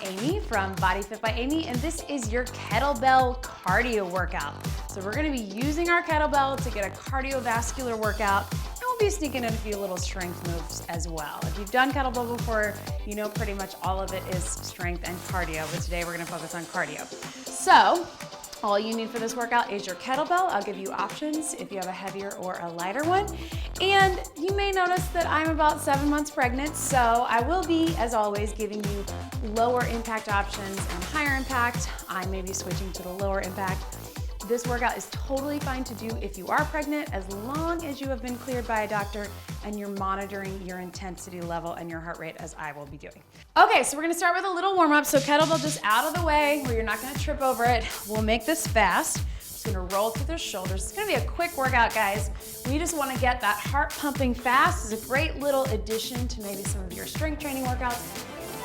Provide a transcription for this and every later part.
Amy from Body Fit by Amy, and this is your kettlebell cardio workout. So we're gonna be using our kettlebell to get a cardiovascular workout, and we'll be sneaking in a few little strength moves as well. If you've done kettlebell before, you know pretty much all of it is strength and cardio, but today we're gonna focus on cardio. So, all you need for this workout is your kettlebell. I'll give you options if you have a heavier or a lighter one. And you may notice that I'm about 7 months pregnant, so I will be, as always, giving you lower impact options and higher impact. I may be switching to the lower impact. This workout is totally fine to do if you are pregnant, as long as you have been cleared by a doctor and you're monitoring your intensity level and your heart rate, as I will be doing. Okay, so we're gonna start with a little warm up. So kettlebell just out of the way where you're not gonna trip over it. We'll make this fast. Just gonna roll through the shoulders. It's gonna be a quick workout, guys. We just wanna get that heart pumping fast. It's a great little addition to maybe some of your strength training workouts.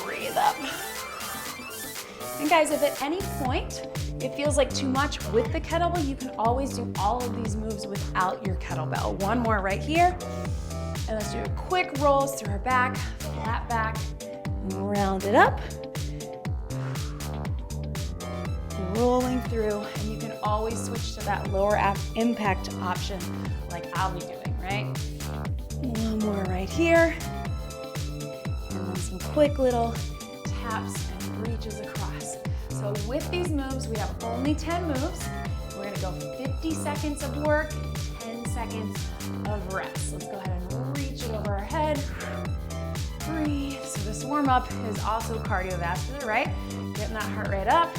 Breathe up. And guys, if at any point it feels like too much with the kettlebell, you can always do all of these moves without your kettlebell. One more right here. And let's do a quick rolls through our back, flat back, round it up. Rolling through, and you can always switch to that lower impact option like I'll be doing, right? One more right here. And then some quick little taps and reaches across. So with these moves, we have only 10 moves. We're gonna go 50 seconds of work, 10 seconds of rest. Let's go ahead and reach it over our head. Breathe. So this warm up is also cardiovascular, right? Getting that heart rate up.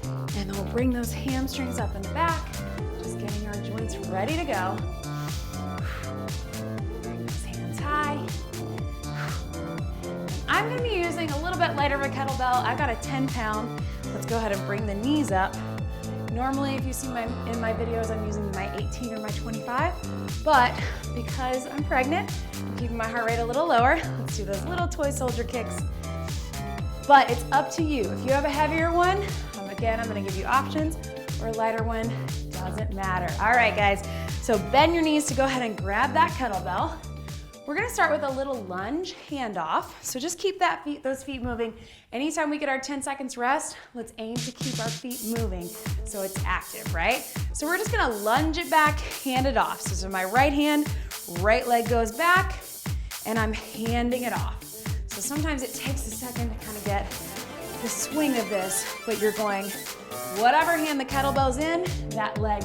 And then we'll bring those hamstrings up and back, just getting our joints ready to go. Bring those hands high. I'm gonna be using a little bit lighter of a kettlebell. I've got a 10-pound. Let's go ahead and bring the knees up. Normally, if you see in my videos, I'm using my 18 or my 25, but because I'm pregnant, I'm keeping my heart rate a little lower. Let's do those little toy soldier kicks. But it's up to you. If you have a heavier one, again, I'm gonna give you options, or a lighter one, doesn't matter. All right, guys, so bend your knees to go ahead and grab that kettlebell. We're gonna start with a little lunge handoff. So just keep those feet moving. Anytime we get our 10 seconds rest, let's aim to keep our feet moving so it's active, right? So we're just gonna lunge it back, hand it off. So my right hand, right leg goes back, and I'm handing it off. So sometimes it takes a second to kind of get the swing of this, but you're going, whatever hand the kettlebell's in, that leg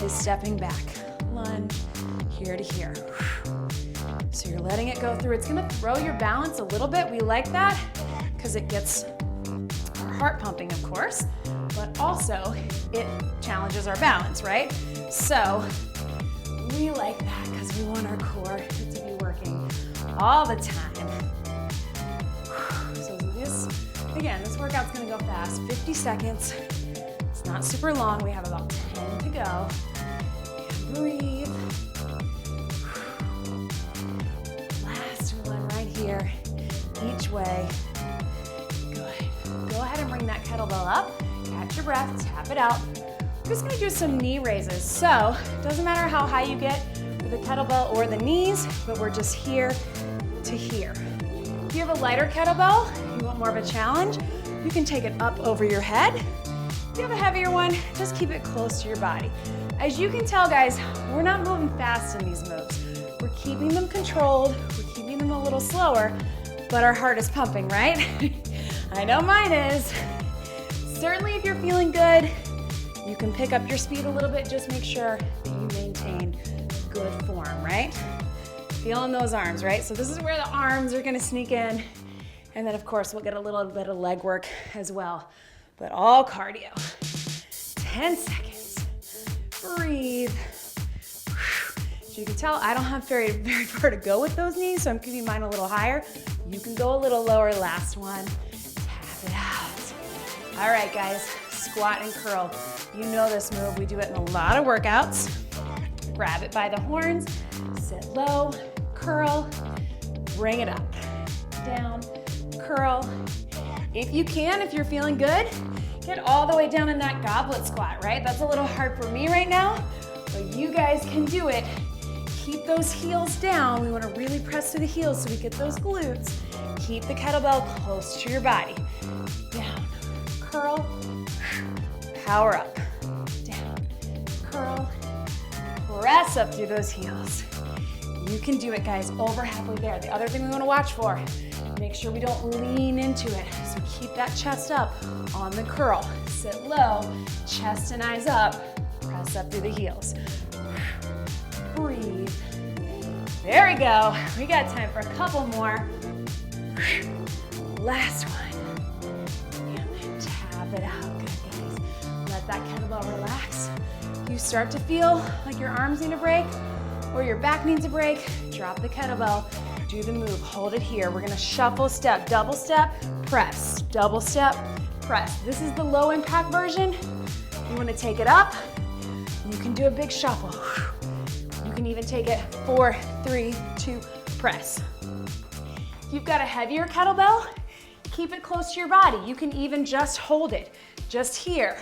is stepping back. Lunge, here to here. So you're letting it go through. It's gonna throw your balance a little bit. We like that because it gets our heart pumping, of course, but also it challenges our balance, right? So we like that because we want our core to be working all the time. So again, this workout's gonna go fast, 50 seconds. It's not super long. We have about 10 to go. And breathe. Here, each way. Good. Go ahead and bring that kettlebell up. Catch your breath, tap it out. We're just gonna do some knee raises. So, it doesn't matter how high you get with the kettlebell or the knees, but we're just here to here. If you have a lighter kettlebell, you want more of a challenge, you can take it up over your head. If you have a heavier one, just keep it close to your body. As you can tell, guys, we're not moving fast in these moves. We're keeping them controlled, we're keeping them a little slower, but our heart is pumping, right? I know mine is. Certainly if you're feeling good, you can pick up your speed a little bit, just make sure that you maintain good form, right? Feeling those arms, right? So this is where the arms are gonna sneak in, and then of course we'll get a little bit of leg work as well, but all cardio. 10 seconds, breathe. As you can tell, I don't have very far to go with those knees, so I'm keeping mine a little higher. You can go a little lower. Last one. Tap it out. All right, guys, squat and curl. You know this move. We do it in a lot of workouts. Grab it by the horns, sit low, curl, bring it up, down, curl. If you can, if you're feeling good, get all the way down in that goblet squat, right? That's a little hard for me right now, but you guys can do it. Keep those heels down. We want to really press to the heels so we get those glutes. Keep the kettlebell close to your body. curl, power up, down, curl, press up through those heels. You can do it, guys, over halfway there. The other thing we want to watch for, make sure we don't lean into it. So keep that chest up on the curl. Sit low, chest and eyes up, press up through the heels. Breathe. There we go. We got time for a couple more. Last one. And then tap it out. Good, guys. Let that kettlebell relax. If you start to feel like your arms need a break or your back needs a break, drop the kettlebell. Do the move. Hold it here. We're going to shuffle step, double step, press, double step, press. This is the low impact version. You want to take it up. You can do a big shuffle. You can even take it 4, 3, 2, press. If you've got a heavier kettlebell, keep it close to your body. You can even just hold it, just here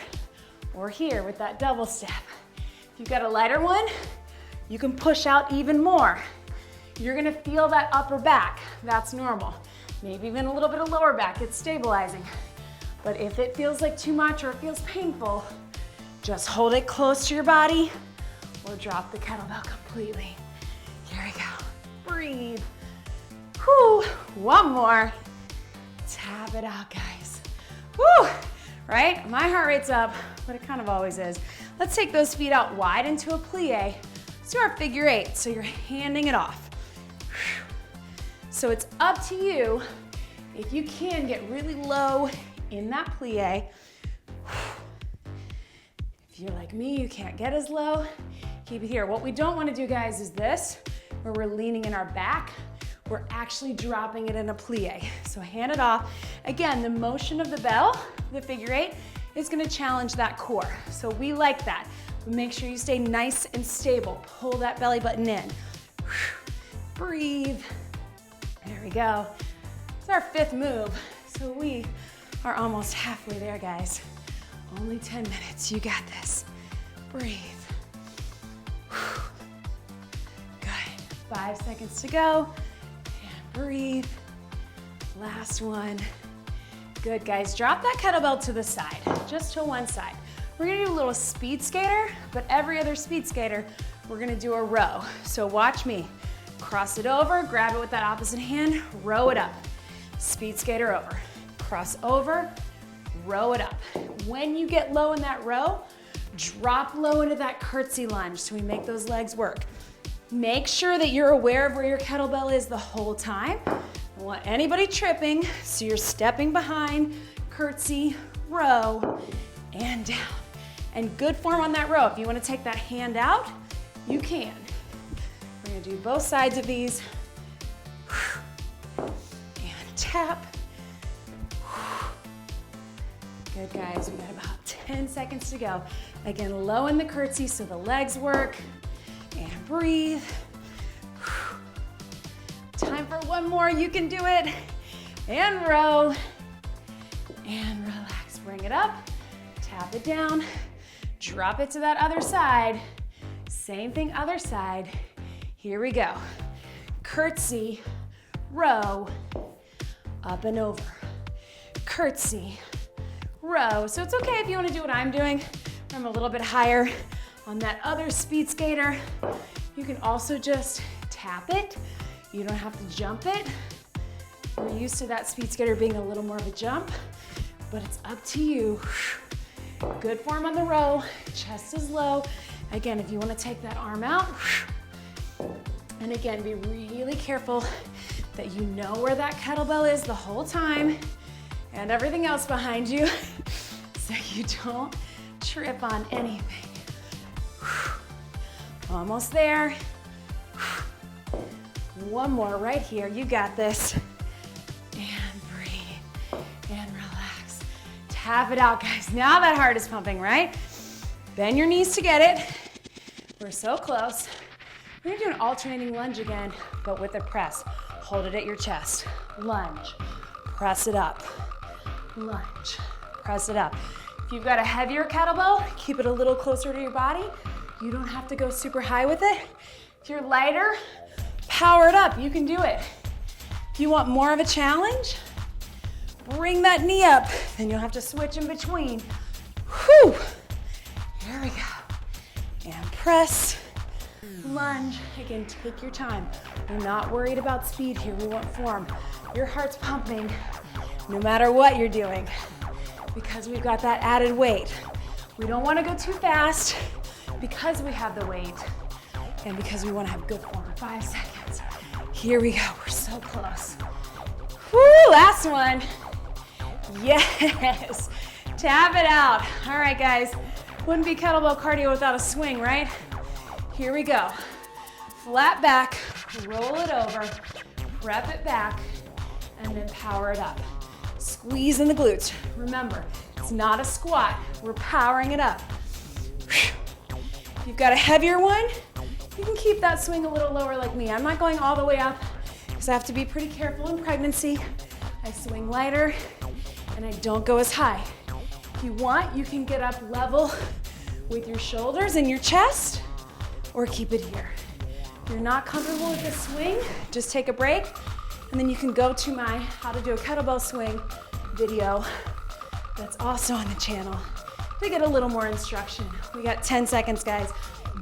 or here with that double step. If you've got a lighter one, you can push out even more. You're gonna feel that upper back. That's normal. Maybe even a little bit of lower back. It's stabilizing. But if it feels like too much or it feels painful, just hold it close to your body or drop the kettlebell completely. Here we go. Breathe. Whew. One more. Tap it out, guys. Whew. Right? My heart rate's up, but it kind of always is. Let's take those feet out wide into a plie. Let's do our figure 8. So you're handing it off. So it's up to you. If you can, get really low in that plie. If you're like me, you can't get as low, keep it here. What we don't want to do, guys, is this, where we're leaning in our back. We're actually dropping it in a plie. So hand it off. Again, the motion of the bell, the figure 8, is going to challenge that core. So we like that. But make sure you stay nice and stable. Pull that belly button in. Breathe. There we go. It's our 5th move. So we are almost halfway there, guys. Only 10 minutes. You got this. Breathe. Good. 5 seconds to go. And breathe. Last one. Good, guys. Drop that kettlebell to the side, just to one side. We're gonna do a little speed skater, but every other speed skater, we're gonna do a row. So watch me. Cross it over, grab it with that opposite hand, row it up. Speed skater over. Cross over, row it up. When you get low in that row, drop low into that curtsy lunge so we make those legs work. Make sure that you're aware of where your kettlebell is the whole time. Don't want anybody tripping, so you're stepping behind, curtsy, row, and down. And good form on that row. If you want to take that hand out, you can. We're going to do both sides of these. And tap. Good, guys. We got about 10 seconds to go. Again, low in the curtsy so the legs work. And breathe. Time for one more. You can do it. And row. And relax. Bring it up. Tap it down. Drop it to that other side. Same thing, other side. Here we go. Curtsy, row, up and over. Curtsy, row. So it's okay if you want to do what I'm doing. I'm a little bit higher on that other speed skater. You can also just tap it. You don't have to jump it. We're used to that speed skater being a little more of a jump, but it's up to you. Good form on the row, chest is low. Again, if you want to take that arm out, and again, be really careful that you know where that kettlebell is the whole time and everything else behind you so you don't trip on anything. Almost there. One more right here. You got this. And breathe and relax. Tap it out, guys. Now that heart is pumping, right? Bend your knees to get it. We're so close. We're gonna do an alternating lunge again, but with a press. Hold it at your chest. Lunge. Press it up. Lunge. Press it up. If you've got a heavier kettlebell, keep it a little closer to your body. You don't have to go super high with it. If you're lighter, power it up. You can do it. If you want more of a challenge, Bring that knee up. Then you'll have to switch in between. Whew. Here we go. And press, lunge. Again, take your time. We're not worried about speed here. We want form. Your heart's pumping no matter what you're doing because we've got that added weight. We don't want to go too fast because we have the weight and because we want to have good form. 5 seconds. Here we go. We're so close. Woo, last one. Yes. Tap it out. All right, guys. Wouldn't be kettlebell cardio without a swing, right? Here we go. Flat back, roll it over, prep it back, and then power it up. Squeeze in the glutes. Remember, it's not a squat. We're powering it up. If you've got a heavier one, you can keep that swing a little lower like me. I'm not going all the way up because I have to be pretty careful in pregnancy. I swing lighter and I don't go as high. If you want, you can get up level with your shoulders and your chest or keep it here. If you're not comfortable with the swing, just take a break and then you can go to my how to do a kettlebell swing video that's also on the channel to get a little more instruction. We got 10 seconds, guys.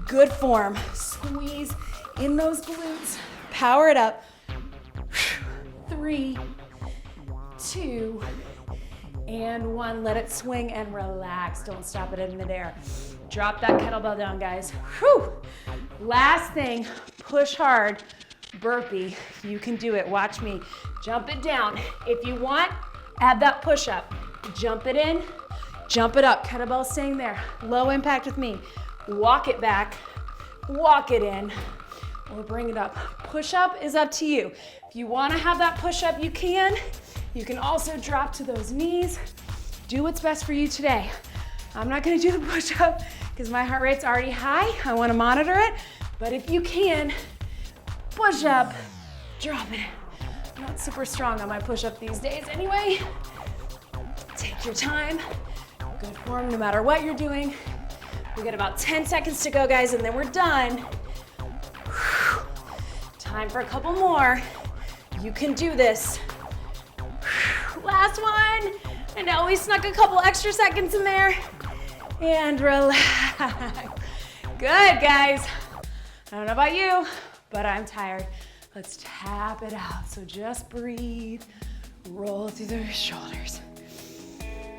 Good form. Squeeze in those glutes. Power it up. 3, 2, and 1. Let it swing and relax. Don't stop it in midair. Drop that kettlebell down, guys. Whew. Last thing, push hard. Burpee. You can do it. Watch me. Jump it down. If you want, add that push up. Jump it in, jump it up. Kettlebell staying there. Low impact with me. Walk it back, walk it in, or bring it up. Push up is up to you. If you want to have that push up, you can. You can also drop to those knees. Do what's best for you today. I'm not going to do the push up because my heart rate's already high. I want to monitor it. But if you can, push up, drop it. I'm not super strong on my push up these days anyway. Take your time. Good form no matter what you're doing. We got about 10 seconds to go, guys, and then we're done. Time for a couple more. You can do this. Last one. I know we snuck a couple extra seconds in there. And relax. Good, guys. I don't know about you, but I'm tired. Let's tap it out. So just breathe. Roll through the shoulders.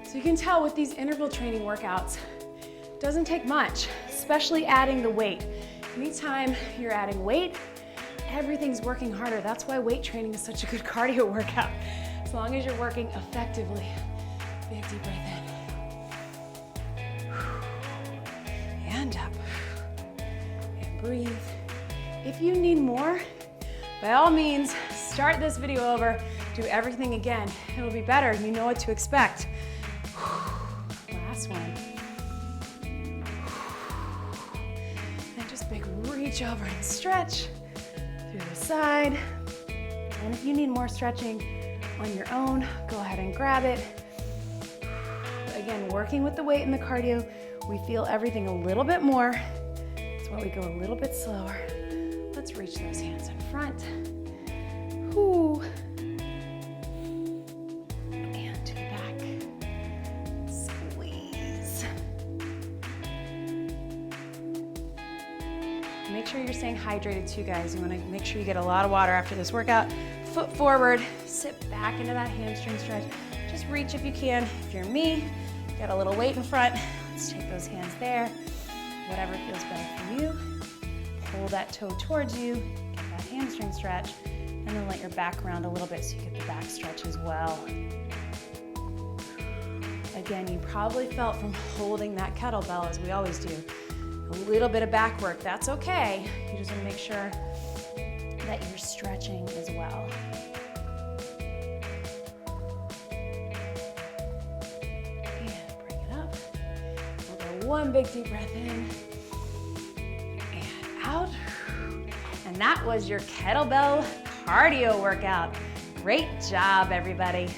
So you can tell with these interval training workouts, it doesn't take much, especially adding the weight. Anytime you're adding weight, everything's working harder. That's why weight training is such a good cardio workout. As long as you're working effectively. Big deep breath in. And up. And breathe. If you need more, by all means, start this video over, do everything again. It'll be better. You know what to expect. Last one. And just big reach over and stretch through the side. And if you need more stretching on your own, go ahead and grab it. Again, working with the weight and the cardio, we feel everything a little bit more. That's why we go a little bit slower. Let's reach those hands in front. Ooh. And to the back. Squeeze. Make sure you're staying hydrated too, guys. You want to make sure you get a lot of water after this workout. Foot forward, sit back into that hamstring stretch. Just reach if you can. If you're me, got a little weight in front. Let's take those hands there. Whatever feels better for you. Pull that toe towards you, get that hamstring stretch, and then let your back round a little bit so you get the back stretch as well. Again, you probably felt from holding that kettlebell, as we always do, a little bit of back work. That's okay. You just want to make sure that you're stretching as well. And bring it up. We'll go one big deep breath in. Out. And that was your kettlebell cardio workout. Great job, everybody.